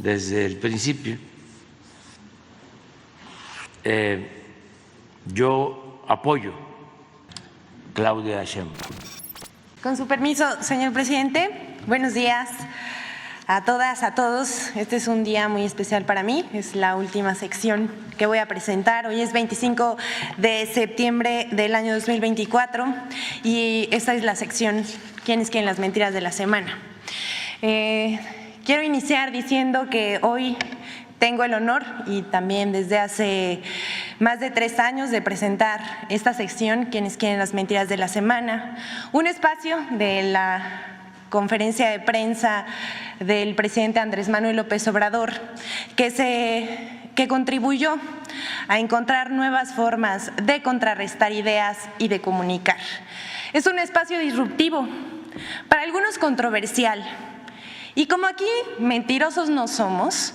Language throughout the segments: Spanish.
desde el principio. Yo apoyo a Claudia Sheinbaum. Con su permiso, señor presidente, buenos días a todas, a todos. Este es un día muy especial para mí, es la última sección que voy a presentar. Hoy es 25 de septiembre del año 2024 y esta es la sección ¿Quiénes quieren las mentiras de la semana? Quiero iniciar diciendo que hoy tengo el honor y también desde hace más de 3 años de presentar esta sección, Quienes quieren las mentiras de la semana, un espacio de la conferencia de prensa del presidente Andrés Manuel López Obrador que contribuyó a encontrar nuevas formas de contrarrestar ideas y de comunicar. Es un espacio disruptivo, para algunos controversial, y como aquí mentirosos no somos,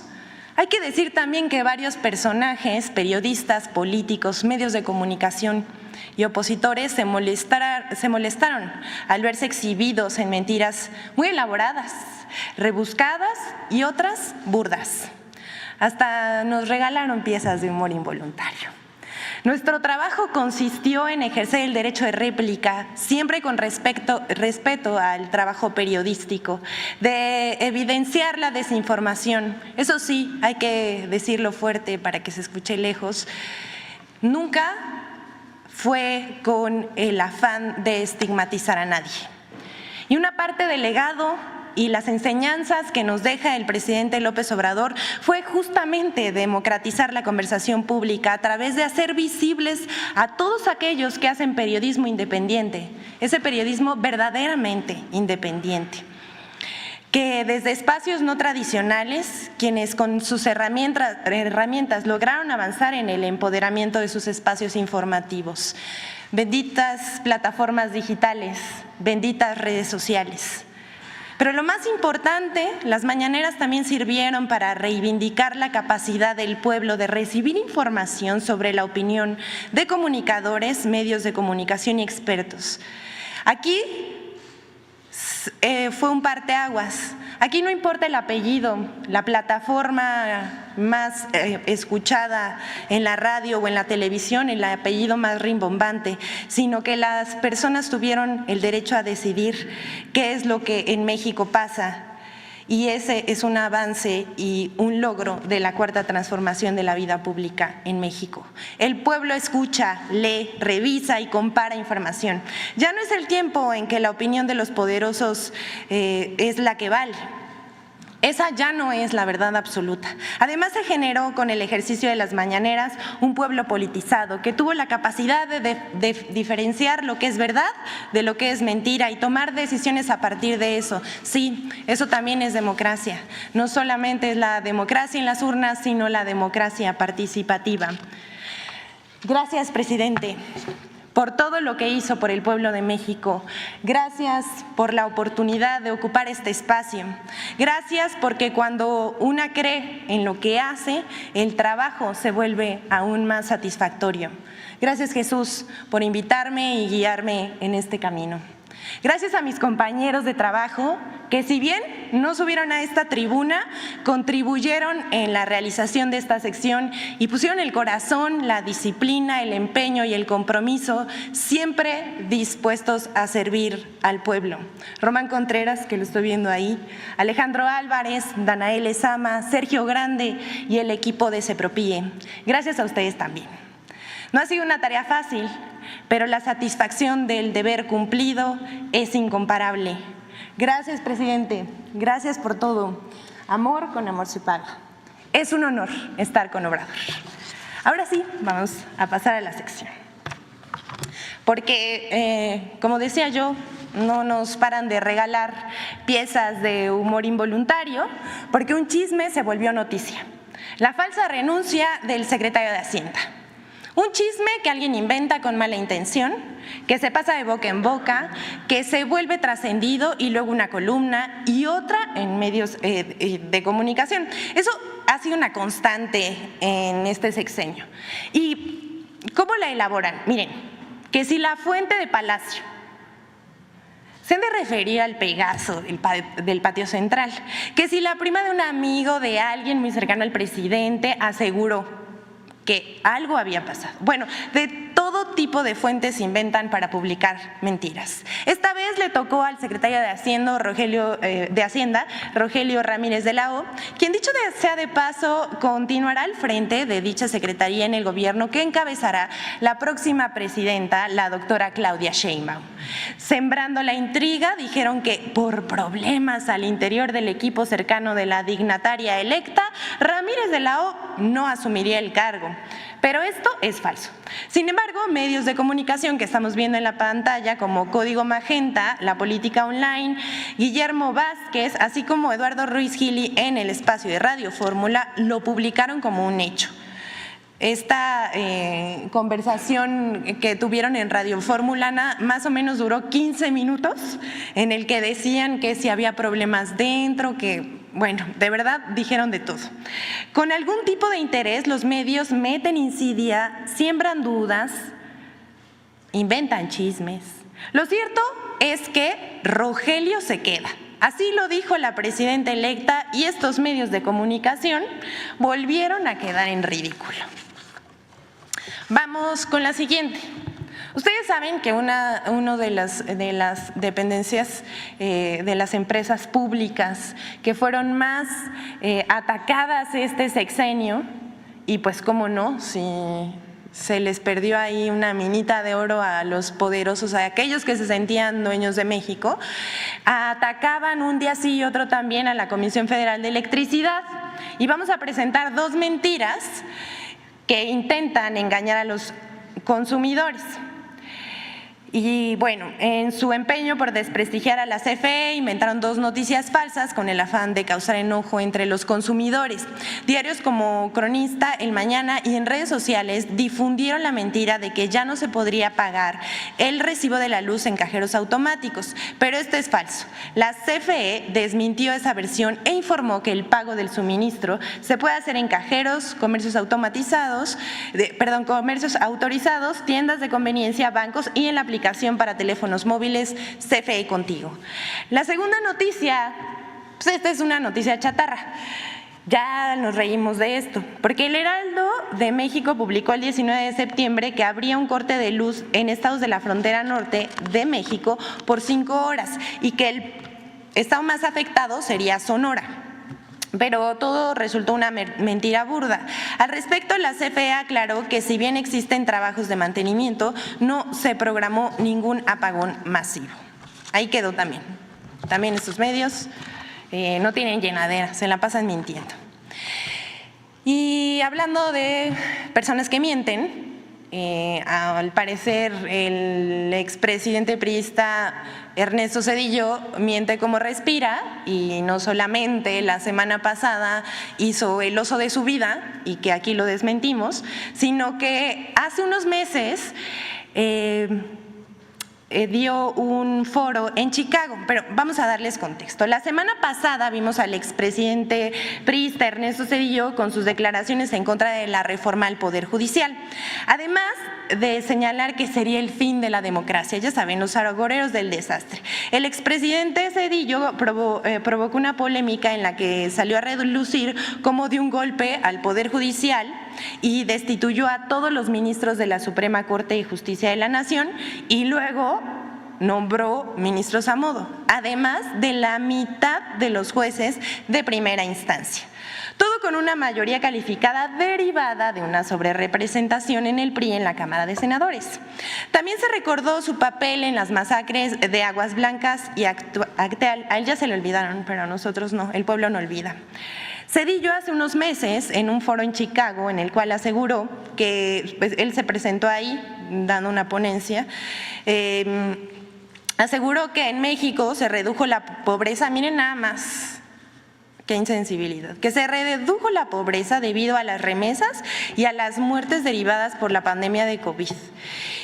hay que decir también que varios personajes, periodistas, políticos, medios de comunicación y opositores se molestaron al verse exhibidos en mentiras muy elaboradas, rebuscadas y otras burdas. Hasta nos regalaron piezas de humor involuntario. Nuestro trabajo consistió en ejercer el derecho de réplica, siempre con respeto al trabajo periodístico, de evidenciar la desinformación. Eso sí, hay que decirlo fuerte para que se escuche lejos. Nunca fue con el afán de estigmatizar a nadie. Y una parte del legado y las enseñanzas que nos deja el presidente López Obrador fue justamente democratizar la conversación pública a través de hacer visibles a todos aquellos que hacen periodismo independiente, ese periodismo verdaderamente independiente, que desde espacios no tradicionales, quienes con sus herramientas lograron avanzar en el empoderamiento de sus espacios informativos. Benditas plataformas digitales, benditas redes sociales. Pero lo más importante, las mañaneras también sirvieron para reivindicar la capacidad del pueblo de recibir información sobre la opinión de comunicadores, medios de comunicación y expertos. Aquí fue un parteaguas. Aquí no importa el apellido, la plataforma más escuchada en la radio o en la televisión, el apellido más rimbombante, sino que las personas tuvieron el derecho a decidir qué es lo que en México pasa. Y ese es un avance y un logro de la cuarta transformación de la vida pública en México. El pueblo escucha, lee, revisa y compara información. Ya no es el tiempo en que la opinión de los poderosos es la que vale. Esa ya no es la verdad absoluta. Además, se generó con el ejercicio de las mañaneras un pueblo politizado que tuvo la capacidad de diferenciar lo que es verdad de lo que es mentira y tomar decisiones a partir de eso. Sí, eso también es democracia. No solamente es la democracia en las urnas, sino la democracia participativa. Gracias, presidente, por todo lo que hizo por el pueblo de México. Gracias por la oportunidad de ocupar este espacio. Gracias porque cuando una cree en lo que hace, el trabajo se vuelve aún más satisfactorio. Gracias, Jesús, por invitarme y guiarme en este camino. Gracias a mis compañeros de trabajo que, si bien no subieron a esta tribuna, contribuyeron en la realización de esta sección y pusieron el corazón, la disciplina, el empeño y el compromiso, siempre dispuestos a servir al pueblo. Román Contreras, que lo estoy viendo ahí, Alejandro Álvarez, Danael Ezama, Sergio Grande y el equipo de CEPROPIE. Gracias a ustedes también. No ha sido una tarea fácil, pero la satisfacción del deber cumplido es incomparable. Gracias, presidente. Gracias por todo. Amor con amor se paga. Es un honor estar con Obrador. Ahora sí, vamos a pasar a la sección. Porque, como decía yo, no nos paran de regalar piezas de humor involuntario, porque un chisme se volvió noticia. La falsa renuncia del secretario de Hacienda. Un chisme que alguien inventa con mala intención, que se pasa de boca en boca, que se vuelve trascendido y luego una columna y otra en medios de comunicación. Eso ha sido una constante en este sexenio. ¿Y cómo la elaboran? Miren, que si la fuente de Palacio se han de referir al Pegaso del patio central, que si la prima de un amigo de alguien muy cercano al presidente aseguró que algo había pasado. Bueno, de todo tipo de fuentes se inventan para publicar mentiras. Esta vez le tocó al secretario de Hacienda, Rogelio Ramírez de la O, quien, dicho sea de paso, continuará al frente de dicha secretaría en el gobierno que encabezará la próxima presidenta, la doctora Claudia Sheinbaum. Sembrando la intriga, dijeron que por problemas al interior del equipo cercano de la dignataria electa, Ramírez de la O no asumiría el cargo. Pero esto es falso. Sin embargo, medios de comunicación que estamos viendo en la pantalla, como Código Magenta, La Política Online, Guillermo Vázquez, así como Eduardo Ruiz Gili en el espacio de Radio Fórmula, lo publicaron como un hecho. Esta conversación que tuvieron en Radio Fórmula más o menos duró 15 minutos, en el que decían que si había problemas dentro, que bueno, de verdad dijeron de todo. Con algún tipo de interés, los medios meten insidia, siembran dudas, inventan chismes. Lo cierto es que Rogelio se queda. Así lo dijo la presidenta electa y estos medios de comunicación volvieron a quedar en ridículo. Vamos con la siguiente. Ustedes saben que una de las dependencias de las empresas públicas que fueron más atacadas este sexenio, y pues cómo no, si se les perdió ahí una minita de oro a los poderosos, a aquellos que se sentían dueños de México, atacaban un día sí y otro también a la Comisión Federal de Electricidad. Y vamos a presentar dos mentiras que intentan engañar a los consumidores. Y bueno, en su empeño por desprestigiar a la CFE, inventaron dos noticias falsas con el afán de causar enojo entre los consumidores. Diarios como Cronista, El Mañana y en redes sociales difundieron la mentira de que ya no se podría pagar el recibo de la luz en cajeros automáticos, pero esto es falso. La CFE desmintió esa versión e informó que el pago del suministro se puede hacer en cajeros, comercios autorizados, tiendas de conveniencia, bancos y en la aplicación para teléfonos móviles CFE Contigo. La segunda noticia, pues esta es una noticia chatarra. Ya nos reímos de esto, porque el Heraldo de México publicó el 19 de septiembre que habría un corte de luz en estados de la frontera norte de México por 5 horas y que el estado más afectado sería Sonora. Pero todo resultó una mentira burda. Al respecto, la CFE aclaró que si bien existen trabajos de mantenimiento, no se programó ningún apagón masivo. Ahí quedó también. También estos medios no tienen llenadera, se la pasan mintiendo. Y hablando de personas que mienten, al parecer el expresidente priista Ernesto Zedillo miente como respira, y no solamente la semana pasada hizo el oso de su vida, y que aquí lo desmentimos, sino que hace unos meses dio un foro en Chicago, pero vamos a darles contexto. La semana pasada vimos al expresidente priista Ernesto Zedillo con sus declaraciones en contra de la reforma al Poder Judicial, además de señalar que sería el fin de la democracia, ya saben, los agoreros del desastre. El expresidente Zedillo provocó una polémica en la que salió a relucir cómo dio un golpe al Poder Judicial y destituyó a todos los ministros de la Suprema Corte de Justicia de la Nación y luego nombró ministros a modo, además de la mitad de los jueces de primera instancia. Todo con una mayoría calificada derivada de una sobrerepresentación en el PRI en la Cámara de Senadores. También se recordó su papel en las masacres de Aguas Blancas y Acteal. A él ya se le olvidaron, pero a nosotros no, el pueblo no olvida. Cedillo hace unos meses en un foro en Chicago en el cual aseguró que pues, él se presentó ahí dando una ponencia, aseguró que en México se redujo la pobreza, miren nada más, qué insensibilidad, que se redujo la pobreza debido a las remesas y a las muertes derivadas por la pandemia de COVID,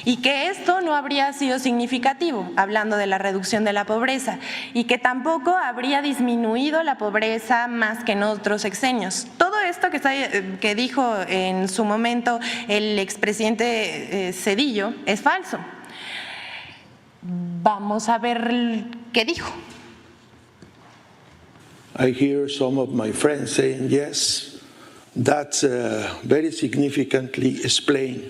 y que esto no habría sido significativo, hablando de la reducción de la pobreza, y que tampoco habría disminuido la pobreza más que en otros sexenios. Todo esto que dijo en su momento el expresidente Zedillo es falso. Vamos a ver qué dijo. I hear some of my friends saying, yes, that's very significantly explained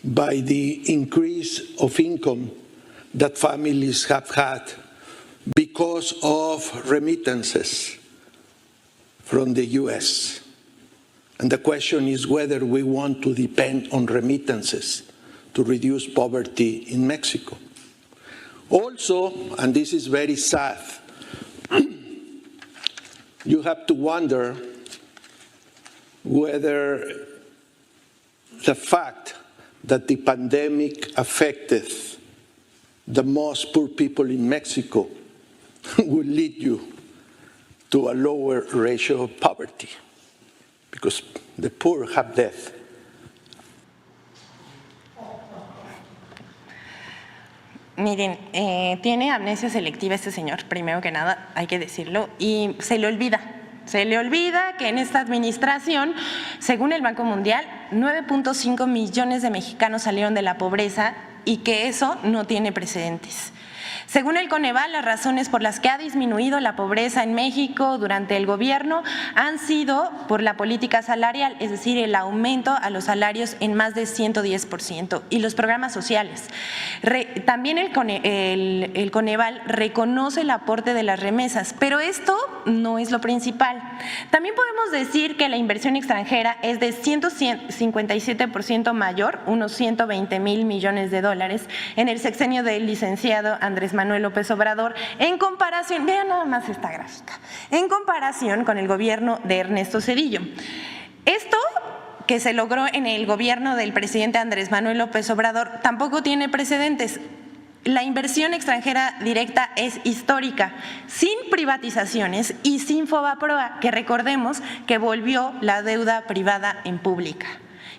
by the increase of income that families have had because of remittances from the U.S. And the question is whether we want to depend on remittances to reduce poverty in Mexico. Also, and this is very sad, you have to wonder whether the fact that the pandemic affected the most poor people in Mexico will lead you to a lower ratio of poverty, because the poor have death. Miren, tiene amnesia selectiva este señor, primero que nada, hay que decirlo, y se le olvida que en esta administración, según el Banco Mundial, 9.5 millones de mexicanos salieron de la pobreza y que eso no tiene precedentes. Según el Coneval, las razones por las que ha disminuido la pobreza en México durante el gobierno han sido por la política salarial, es decir, el aumento a los salarios en más de 110% y los programas sociales. También el Coneval reconoce el aporte de las remesas, pero esto no es lo principal. También podemos decir que la inversión extranjera es de 157% mayor, unos 120,000 millones de dólares, en el sexenio del licenciado Andrés Manuel López Obrador, en comparación, vean nada más esta gráfica, en comparación con el gobierno de Ernesto Zedillo. Esto que se logró en el gobierno del presidente Andrés Manuel López Obrador tampoco tiene precedentes. La inversión extranjera directa es histórica, sin privatizaciones y sin Fobaproa, que recordemos que volvió la deuda privada en pública.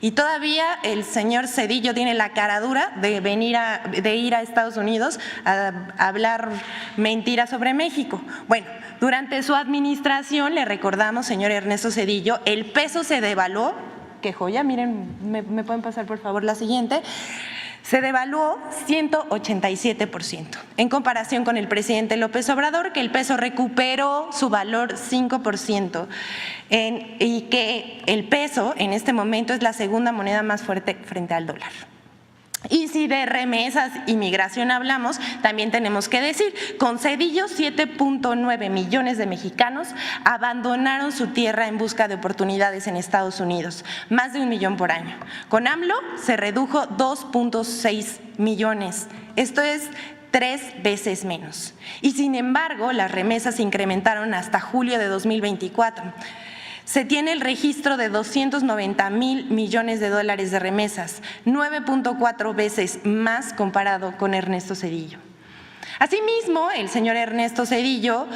Y todavía el señor Zedillo tiene la caradura de ir a Estados Unidos a hablar mentiras sobre México. Bueno, durante su administración, le recordamos, señor Ernesto Zedillo, el peso se devaluó, qué joya, miren, me pueden pasar por favor la siguiente, se devaluó 187%, en comparación con el presidente López Obrador, que el peso recuperó su valor 5%, y que el peso en este momento es la segunda moneda más fuerte frente al dólar. Y si de remesas y migración hablamos, también tenemos que decir, con Zedillo 7.9 millones de mexicanos abandonaron su tierra en busca de oportunidades en Estados Unidos, más de 1 millón por año. Con AMLO se redujo 2.6 millones, esto es 3 veces menos. Y sin embargo, las remesas se incrementaron hasta julio de 2024. Se tiene el registro de 290,000 millones de dólares de remesas, 9.4 veces más comparado con Ernesto Zedillo. Asimismo, el señor Ernesto Zedillo,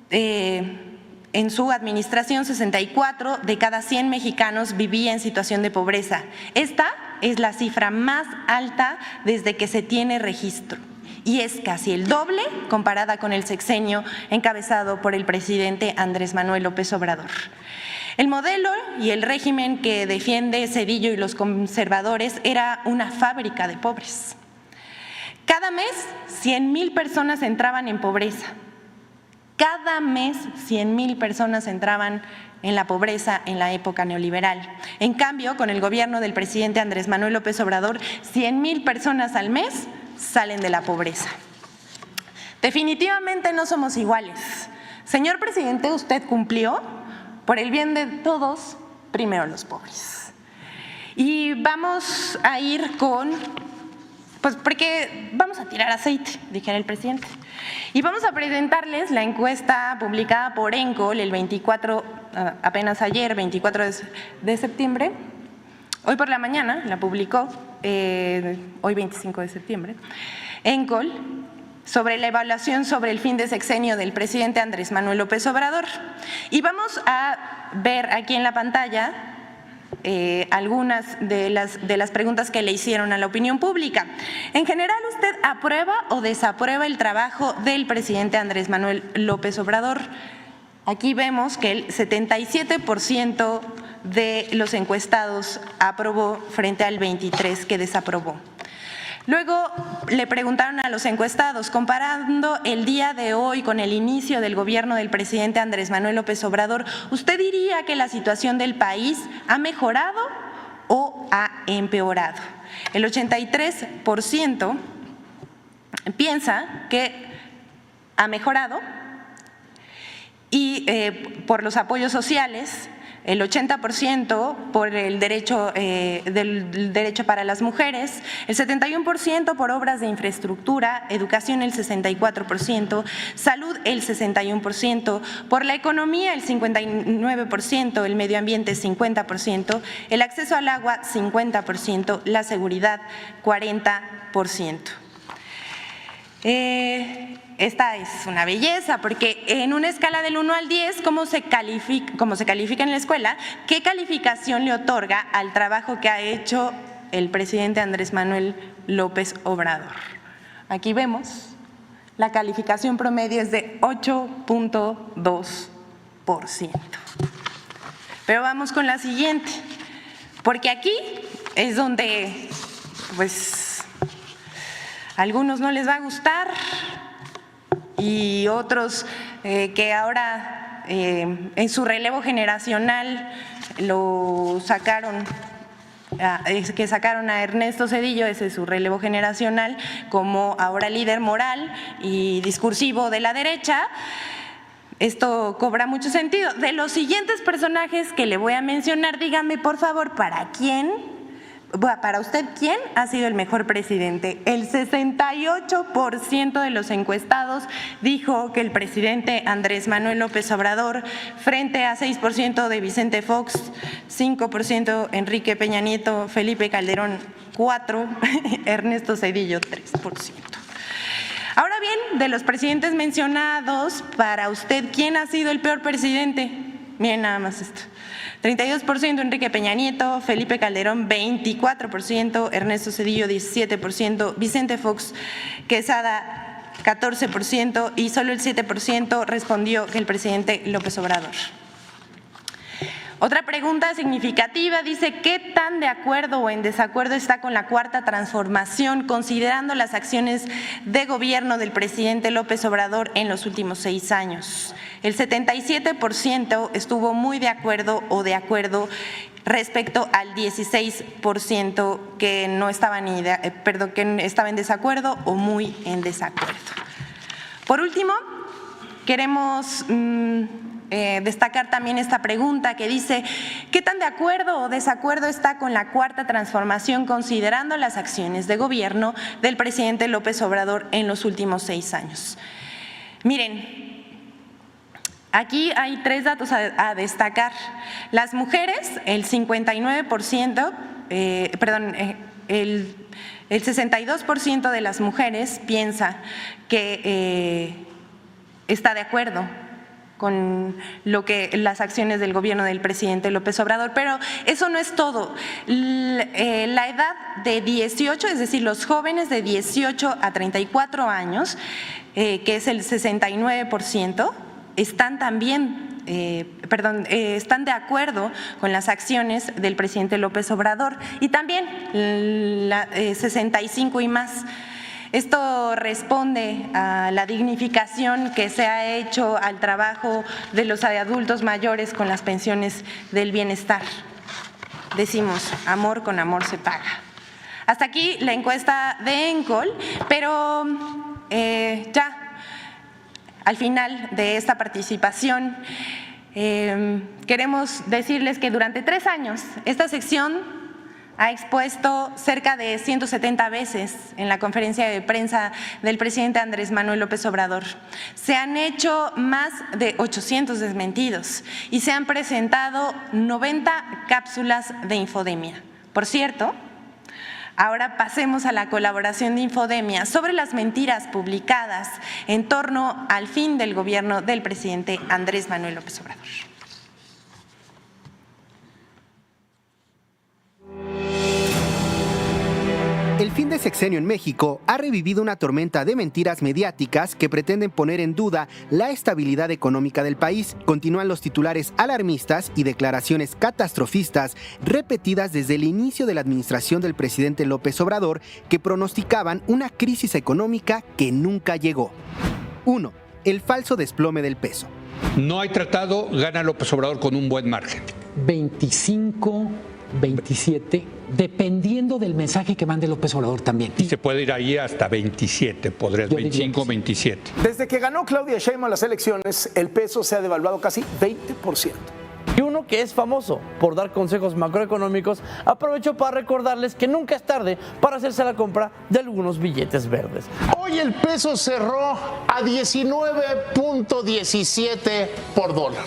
en su administración, 64 de cada 100 mexicanos vivía en situación de pobreza. Esta es la cifra más alta desde que se tiene registro. Y es casi el doble comparada con el sexenio encabezado por el presidente Andrés Manuel López Obrador. El modelo y el régimen que defiende Zedillo y los conservadores era una fábrica de pobres. Cada mes 100,000 personas entraban en pobreza. Cada mes 100,000 personas entraban en la pobreza en la época neoliberal. En cambio, con el gobierno del presidente Andrés Manuel López Obrador, 100,000 personas al mes salen de la pobreza. Definitivamente no somos iguales. Señor presidente, usted cumplió, por el bien de todos, primero los pobres. Y vamos a ir con, pues porque vamos a tirar aceite, dijera el presidente. Y vamos a presentarles la encuesta publicada por ENCOL el 24, apenas ayer, 24 de septiembre. Hoy por la mañana la publicó, hoy 25 de septiembre, ENCOL, sobre la evaluación sobre el fin de sexenio del presidente Andrés Manuel López Obrador. Y vamos a ver aquí en la pantalla algunas de las preguntas que le hicieron a la opinión pública. En general, ¿usted aprueba o desaprueba el trabajo del presidente Andrés Manuel López Obrador? Aquí vemos que el 77% de los encuestados aprobó frente al 23% que desaprobó. Luego le preguntaron a los encuestados, comparando el día de hoy con el inicio del gobierno del presidente Andrés Manuel López Obrador, ¿usted diría que la situación del país ha mejorado o ha empeorado? El 83% piensa que ha mejorado y por los apoyos sociales, el 80% por el derecho, del derecho para las mujeres, el 71% por obras de infraestructura, educación el 64%, salud el 61%, por la economía el 59%, el medio ambiente 50%, el acceso al agua 50%, la seguridad 40%. Esta es una belleza porque en una escala del 1 al 10, ¿cómo se califica en la escuela? ¿Qué calificación le otorga al trabajo que ha hecho el presidente Andrés Manuel López Obrador? Aquí vemos, la calificación promedio es de 8.2%. Pero vamos con la siguiente, porque aquí es donde, pues, a algunos no les va a gustar y otros que ahora en su relevo generacional lo sacaron, que sacaron a Ernesto Zedillo, ese es su relevo generacional, como ahora líder moral y discursivo de la derecha. Esto cobra mucho sentido. De los siguientes personajes que le voy a mencionar, dígame por favor, ¿para usted quién ha sido el mejor presidente? El 68% de los encuestados dijo que el presidente Andrés Manuel López Obrador, frente a 6% de Vicente Fox, 5% Enrique Peña Nieto, Felipe Calderón 4%, Ernesto Zedillo 3%. Ahora bien, de los presidentes mencionados, para usted, ¿quién ha sido el peor presidente? Miren nada más esto. 32% Enrique Peña Nieto, Felipe Calderón 24%, Ernesto Zedillo 17%, Vicente Fox Quesada 14% y solo el 7% respondió que el presidente López Obrador. Otra pregunta significativa dice, ¿qué tan de acuerdo o en desacuerdo está con la Cuarta Transformación, considerando las acciones de gobierno del presidente López Obrador en los últimos 6 años? El 77% estuvo muy de acuerdo o de acuerdo respecto al 16% que no estaba que estaba en desacuerdo o muy en desacuerdo. Por último, queremos destacar también esta pregunta que dice, ¿qué tan de acuerdo o desacuerdo está con la Cuarta Transformación considerando las acciones de gobierno del presidente López Obrador en los últimos 6 años? Miren, aquí hay 3 datos a destacar. Las mujeres, el 59%, el 62% de las mujeres piensa que está de acuerdo con las acciones del gobierno del presidente López Obrador, pero eso no es todo. La edad de 18, es decir, los jóvenes de 18 a 34 años, que es el 69%, están también están de acuerdo con las acciones del presidente López Obrador y también 65 y más. Esto responde a la dignificación que se ha hecho al trabajo de los adultos mayores con las pensiones del bienestar. Decimos, amor con amor se paga. Hasta aquí la encuesta de ENCOL, pero ya al final de esta participación queremos decirles que durante 3 años esta sección ha expuesto cerca de 170 veces en la conferencia de prensa del presidente Andrés Manuel López Obrador. Se han hecho más de 800 desmentidos y se han presentado 90 cápsulas de infodemia. Por cierto, ahora pasemos a la colaboración de Infodemia sobre las mentiras publicadas en torno al fin del gobierno del presidente Andrés Manuel López Obrador. El fin de Este sexenio en México ha revivido una tormenta de mentiras mediáticas que pretenden poner en duda la estabilidad económica del país. Continúan los titulares alarmistas y declaraciones catastrofistas repetidas desde el inicio de la administración del presidente López Obrador que pronosticaban una crisis económica que nunca llegó. 1. El falso desplome del peso. No hay tratado, gana López Obrador con un buen margen. 25, 27, dependiendo del mensaje que mande López Obrador también. Y se puede ir ahí hasta 27, podrías 25, 27. Desde que ganó Claudia Sheinbaum las elecciones, el peso se ha devaluado casi 20%. Y uno que es famoso por dar consejos macroeconómicos, aprovechó para recordarles que nunca es tarde para hacerse la compra de algunos billetes verdes. Hoy el peso cerró a 19.17 por dólar.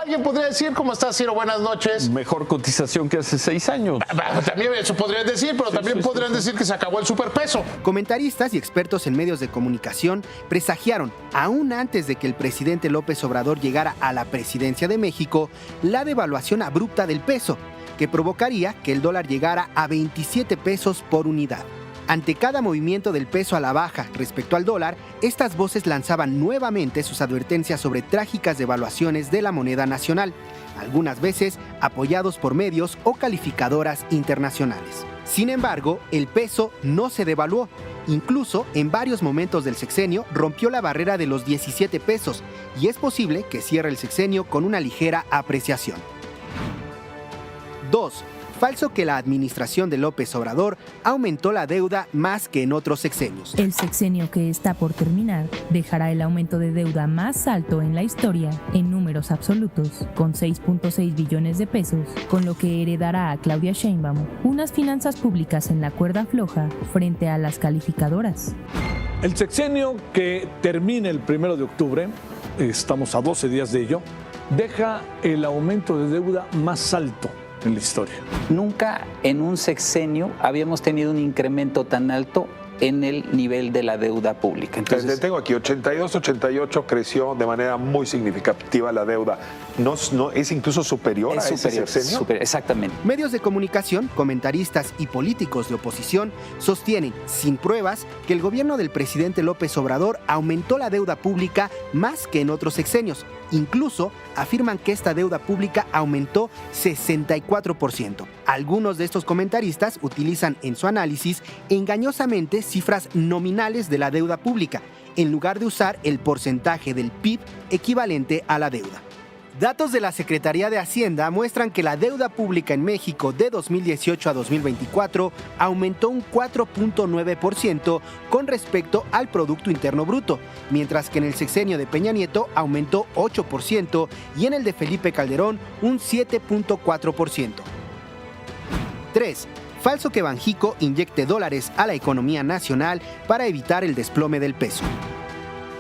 Alguien podría decir, ¿cómo estás, Ciro? Buenas noches. Mejor cotización que hace 6 años. También eso podrían decir, pero también podrían decir que se acabó el superpeso. Comentaristas y expertos en medios de comunicación presagiaron, aún antes de que el presidente López Obrador llegara a la presidencia de México, la devaluación abrupta del peso, que provocaría que el dólar llegara a 27 pesos por unidad. Ante cada movimiento del peso a la baja respecto al dólar, estas voces lanzaban nuevamente sus advertencias sobre trágicas devaluaciones de la moneda nacional, algunas veces apoyados por medios o calificadoras internacionales. Sin embargo, el peso no se devaluó. Incluso, en varios momentos del sexenio, rompió la barrera de los 17 pesos y es posible que cierre el sexenio con una ligera apreciación. 2. Falso que la administración de López Obrador aumentó la deuda más que en otros sexenios. El sexenio que está por terminar dejará el aumento de deuda más alto en la historia en números absolutos, con 6.6 billones de pesos, con lo que heredará a Claudia Sheinbaum unas finanzas públicas en la cuerda floja frente a las calificadoras. El sexenio que termina el 1 de octubre, estamos a 12 días de ello, deja el aumento de deuda más alto en la historia. Nunca en un sexenio habíamos tenido un incremento tan alto en el nivel de la deuda pública. Entonces, tengo aquí 82-88 creció de manera muy significativa la deuda. No es incluso superior a ese sexenio. Exactamente. Medios de comunicación, comentaristas y políticos de oposición sostienen, sin pruebas, que el gobierno del presidente López Obrador aumentó la deuda pública más que en otros sexenios. Incluso afirman que esta deuda pública aumentó 64%. Algunos de estos comentaristas utilizan en su análisis engañosamente cifras nominales de la deuda pública, en lugar de usar el porcentaje del PIB equivalente a la deuda. Datos de la Secretaría de Hacienda muestran que la deuda pública en México de 2018 a 2024 aumentó un 4.9% con respecto al Producto Interno Bruto, mientras que en el sexenio de Peña Nieto aumentó 8% y en el de Felipe Calderón un 7.4%. 3. Falso que Banjico inyecte dólares a la economía nacional para evitar el desplome del peso.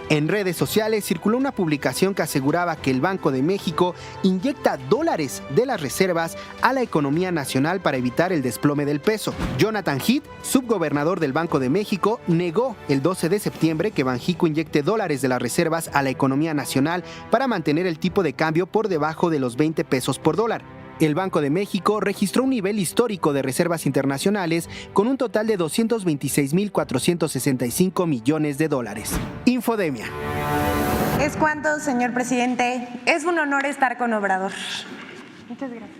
En redes sociales circuló una publicación que aseguraba que el Banco de México inyecta dólares de las reservas a la economía nacional para evitar el desplome del peso. Jonathan Heath, subgobernador del Banco de México, negó el 12 de septiembre que Banjico inyecte dólares de las reservas a la economía nacional para mantener el tipo de cambio por debajo de los 20 pesos por dólar. El Banco de México registró un nivel histórico de reservas internacionales con un total de 226.465 millones de dólares. Infodemia. Es cuanto, señor presidente. Es un honor estar con Obrador. Muchas gracias.